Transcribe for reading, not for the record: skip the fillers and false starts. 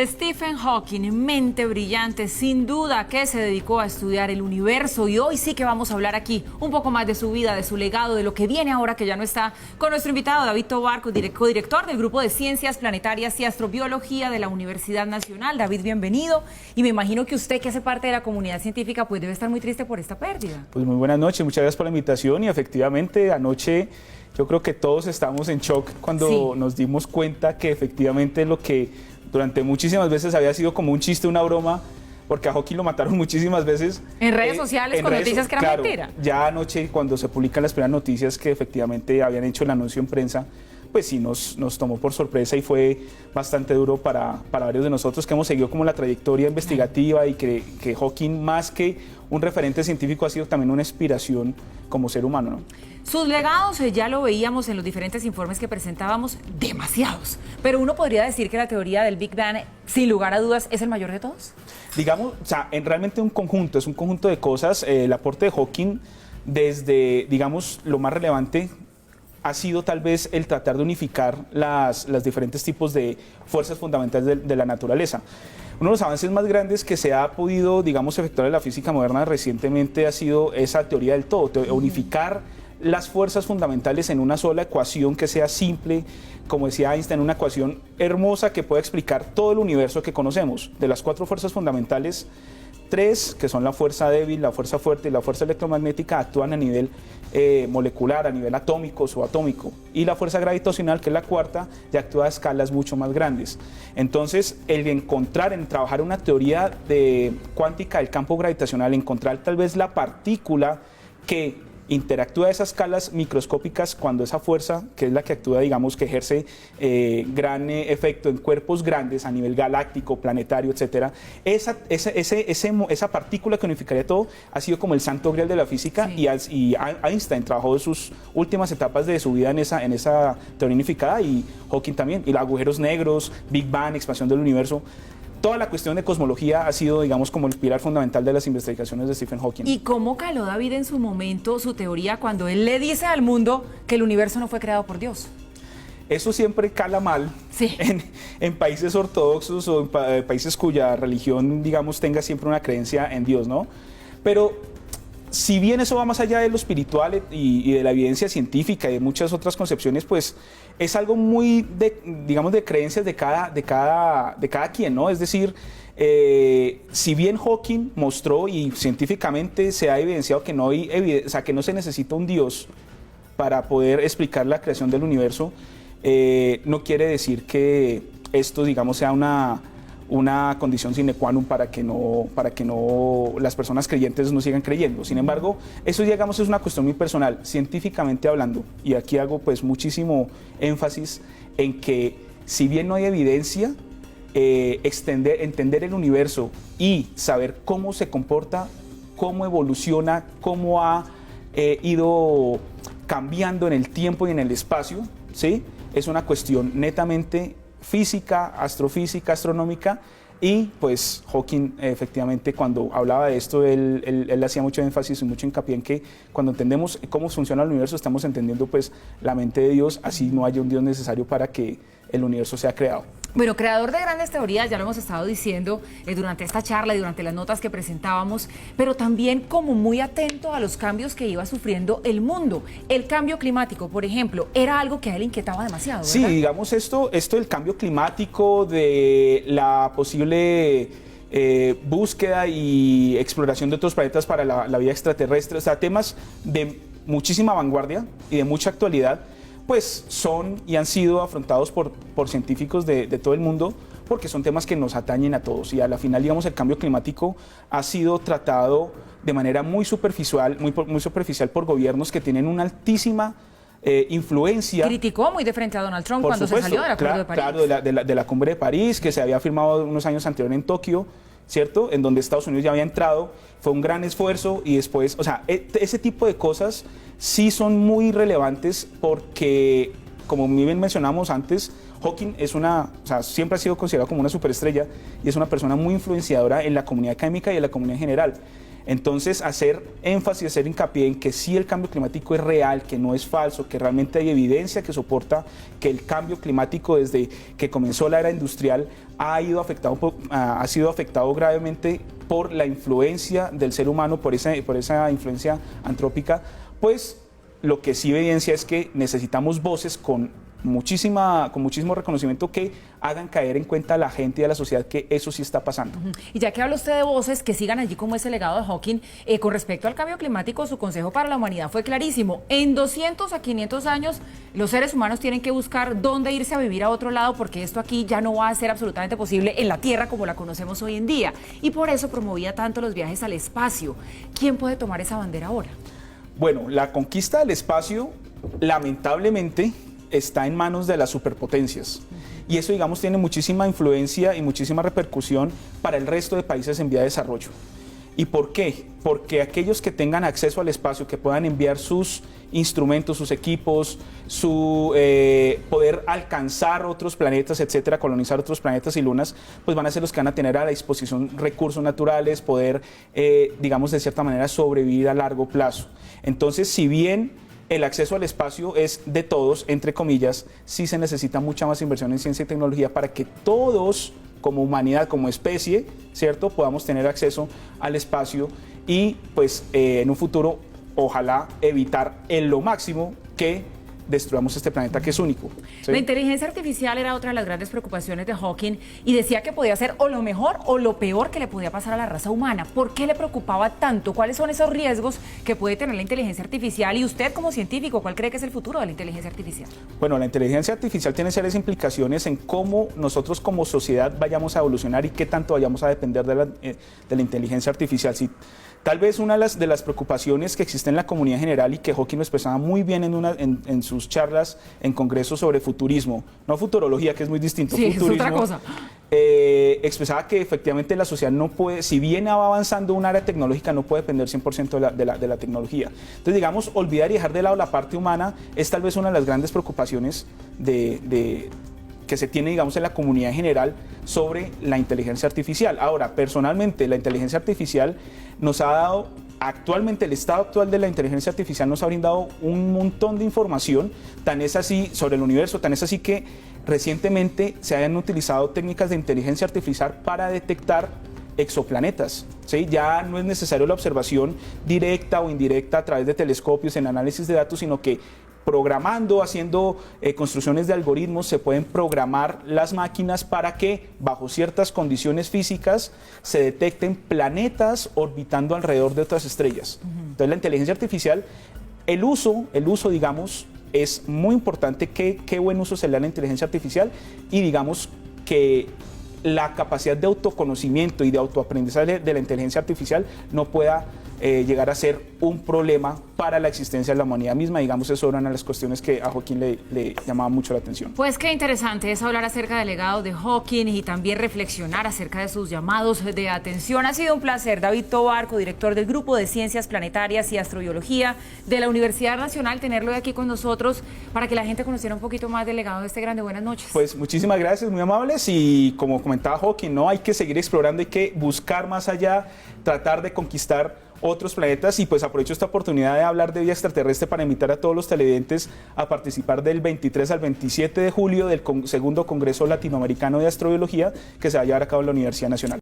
Stephen Hawking, mente brillante, sin duda que se dedicó a estudiar el universo, y hoy sí que vamos a hablar aquí un poco más de su vida, de su legado, de lo que viene ahora que ya no está, con nuestro invitado David Tovar, codirector del Grupo de Ciencias Planetarias y Astrobiología de la Universidad Nacional. David, bienvenido, y me imagino que usted, que hace parte de la comunidad científica, pues debe estar muy triste por esta pérdida. Pues muy buenas noches, muchas gracias por la invitación, y efectivamente anoche yo creo que todos estamos en shock cuando nos dimos cuenta que efectivamente lo que durante muchísimas veces había sido como un chiste, una broma, porque a Hawking lo mataron muchísimas veces. En redes sociales con noticias que eran claro, mentira. Ya anoche, cuando se publican las primeras noticias que efectivamente habían hecho el anuncio en prensa, pues sí nos tomó por sorpresa y fue bastante duro para varios de nosotros que hemos seguido como la trayectoria investigativa y que Hawking, más que un referente científico, ha sido también una inspiración como ser humano, ¿no? Sus legados ya lo veíamos en los diferentes informes que presentábamos, demasiados. Pero uno podría decir que la teoría del Big Bang, sin lugar a dudas, es el mayor de todos. Digamos, o sea, realmente es un conjunto de cosas. El aporte de Hawking, desde, digamos, lo más relevante, ha sido tal vez el tratar de unificar los diferentes tipos de fuerzas fundamentales de la naturaleza. Uno de los avances más grandes que se ha podido, digamos, efectuar en la física moderna recientemente ha sido esa teoría del todo, unificar las fuerzas fundamentales en una sola ecuación que sea simple, como decía Einstein, una ecuación hermosa que pueda explicar todo el universo que conocemos. De las 4 fuerzas fundamentales, 3, que son la fuerza débil, la fuerza fuerte y la fuerza electromagnética, actúan a nivel molecular, a nivel atómico, subatómico. Y la fuerza gravitacional, que es la 4ª, ya actúa a escalas mucho más grandes. Entonces, trabajar una teoría cuántica del campo gravitacional, encontrar tal vez la partícula que interactúa a esas escalas microscópicas cuando esa fuerza, que es la que actúa, digamos, que ejerce gran efecto en cuerpos grandes a nivel galáctico, planetario, etcétera, esa partícula que unificaría todo ha sido como el santo grial de la física. Sí. Y Einstein trabajó en sus últimas etapas de su vida en esa teoría unificada, y Hawking también, y los agujeros negros, Big Bang, expansión del universo. Toda la cuestión de cosmología ha sido, digamos, como el pilar fundamental de las investigaciones de Stephen Hawking. ¿Y cómo caló David en su momento su teoría cuando él le dice al mundo que el universo no fue creado por Dios? Eso siempre cala mal, sí, en países ortodoxos o en países cuya religión, digamos, tenga siempre una creencia en Dios, ¿no? Pero si bien eso va más allá de lo espiritual y de la evidencia científica y de muchas otras concepciones, pues es algo muy, digamos, de creencias de cada quien, ¿no? Es decir, si bien Hawking mostró y científicamente se ha evidenciado que que no se necesita un Dios para poder explicar la creación del universo, no quiere decir que esto, digamos, sea una condición sine qua non para que no las personas creyentes no sigan creyendo. Sin embargo, eso, digamos, es una cuestión muy personal, científicamente hablando, y aquí hago pues muchísimo énfasis en que si bien no hay evidencia, entender el universo y saber cómo se comporta, cómo evoluciona, cómo ha ido cambiando en el tiempo y en el espacio, ¿sí? Es una cuestión netamente física, astrofísica, astronómica, y pues Hawking efectivamente cuando hablaba de esto, él hacía mucho énfasis y mucho hincapié en que cuando entendemos cómo funciona el universo, estamos entendiendo pues la mente de Dios, así no haya un Dios necesario para que el universo sea creado. Bueno, creador de grandes teorías, ya lo hemos estado diciendo durante esta charla y durante las notas que presentábamos, pero también como muy atento a los cambios que iba sufriendo el mundo. El cambio climático, por ejemplo, era algo que a él inquietaba demasiado, ¿verdad? Sí, digamos esto del cambio climático, de la posible búsqueda y exploración de otros planetas para la vida extraterrestre, o sea, temas de muchísima vanguardia y de mucha actualidad, pues son y han sido afrontados por científicos de todo el mundo, porque son temas que nos atañen a todos, y a la final, digamos, el cambio climático ha sido tratado de manera muy superficial por gobiernos que tienen una altísima influencia. Criticó muy de frente a Donald Trump cuando se salió del Acuerdo de París. Claro, de la Cumbre de París, que se había firmado unos años anterior en Tokio, ¿cierto? En donde Estados Unidos ya había entrado, fue un gran esfuerzo, y después, o sea, ese tipo de cosas sí son muy relevantes porque, como muy bien mencionamos antes, Hawking siempre ha sido considerado como una superestrella y es una persona muy influenciadora en la comunidad académica y en la comunidad en general. Entonces, hacer énfasis, hacer hincapié en que sí el cambio climático es real, que no es falso, que realmente hay evidencia que soporta que el cambio climático desde que comenzó la era industrial ha sido afectado gravemente por la influencia del ser humano, por esa influencia antrópica, pues lo que sí evidencia es que necesitamos voces con muchísimo reconocimiento que hagan caer en cuenta a la gente y a la sociedad que eso sí está pasando. Y ya que habla usted de voces que sigan allí como ese legado de Hawking, con respecto al cambio climático, su consejo para la humanidad fue clarísimo. En 200 a 500 años, los seres humanos tienen que buscar dónde irse a vivir a otro lado, porque esto aquí ya no va a ser absolutamente posible en la Tierra como la conocemos hoy en día. Y por eso promovía tanto los viajes al espacio. ¿Quién puede tomar esa bandera ahora? Bueno, la conquista del espacio, lamentablemente, está en manos de las superpotencias. Y eso, digamos, tiene muchísima influencia y muchísima repercusión para el resto de países en vía de desarrollo. ¿Y por qué? Porque aquellos que tengan acceso al espacio, que puedan enviar sus instrumentos, sus equipos, su poder alcanzar otros planetas, etcétera, colonizar otros planetas y lunas, pues van a ser los que van a tener a la disposición recursos naturales, poder, digamos, de cierta manera sobrevivir a largo plazo. Entonces, si bien el acceso al espacio es de todos, entre comillas, sí se necesita mucha más inversión en ciencia y tecnología para que todos, como humanidad, como especie, ¿cierto?, podamos tener acceso al espacio y, pues, en un futuro, ojalá evitar en lo máximo que destruyamos este planeta que es único, ¿sí? La inteligencia artificial era otra de las grandes preocupaciones de Hawking y decía que podía ser o lo mejor o lo peor que le podía pasar a la raza humana. ¿Por qué le preocupaba tanto? ¿Cuáles son esos riesgos que puede tener la inteligencia artificial? Y usted, como científico, ¿cuál cree que es el futuro de la inteligencia artificial? Bueno, la inteligencia artificial tiene serias implicaciones en cómo nosotros como sociedad vayamos a evolucionar y qué tanto vayamos a depender de la inteligencia artificial. Sí, tal vez una de las preocupaciones que existe en la comunidad general y que Hawking lo expresaba muy bien en sus charlas en congresos sobre futurismo, no futurología, que es muy distinto, sí, futurismo, es otra cosa. Expresaba que efectivamente la sociedad no puede, si bien va avanzando un área tecnológica, no puede depender 100% de la tecnología. Entonces, digamos, olvidar y dejar de lado la parte humana es tal vez una de las grandes preocupaciones que se tiene, digamos, en la comunidad en general sobre la inteligencia artificial. Ahora, personalmente, la inteligencia artificial nos ha dado, actualmente, el estado actual de la inteligencia artificial nos ha brindado un montón de información, tan es así, sobre el universo, tan es así que recientemente se hayan utilizado técnicas de inteligencia artificial para detectar exoplanetas, ¿sí? Ya no es necesario la observación directa o indirecta a través de telescopios en análisis de datos, sino que programando, haciendo construcciones de algoritmos, se pueden programar las máquinas para que, bajo ciertas condiciones físicas, se detecten planetas orbitando alrededor de otras estrellas. Entonces, la inteligencia artificial, el uso, digamos, es muy importante. Qué buen uso se le da a la inteligencia artificial y, digamos, que la capacidad de autoconocimiento y de autoaprendizaje de la inteligencia artificial no pueda llegar a ser un problema para la existencia de la humanidad misma. Digamos, eso era una de las cuestiones que a Hawking le llamaba mucho la atención. Pues qué interesante es hablar acerca del legado de Hawking y también reflexionar acerca de sus llamados de atención. Ha sido un placer. David Tovar, director del Grupo de Ciencias Planetarias y Astrobiología de la Universidad Nacional, tenerlo aquí con nosotros para que la gente conociera un poquito más del legado de este grande. Buenas noches. Pues muchísimas gracias, muy amables, y como comentaba Hawking, ¿no? Hay que seguir explorando, hay que buscar más allá, tratar de conquistar otros planetas, y pues aprovecho esta oportunidad de hablar de vida extraterrestre para invitar a todos los televidentes a participar del 23 al 27 de julio del segundo Congreso Latinoamericano de Astrobiología que se va a llevar a cabo en la Universidad Nacional.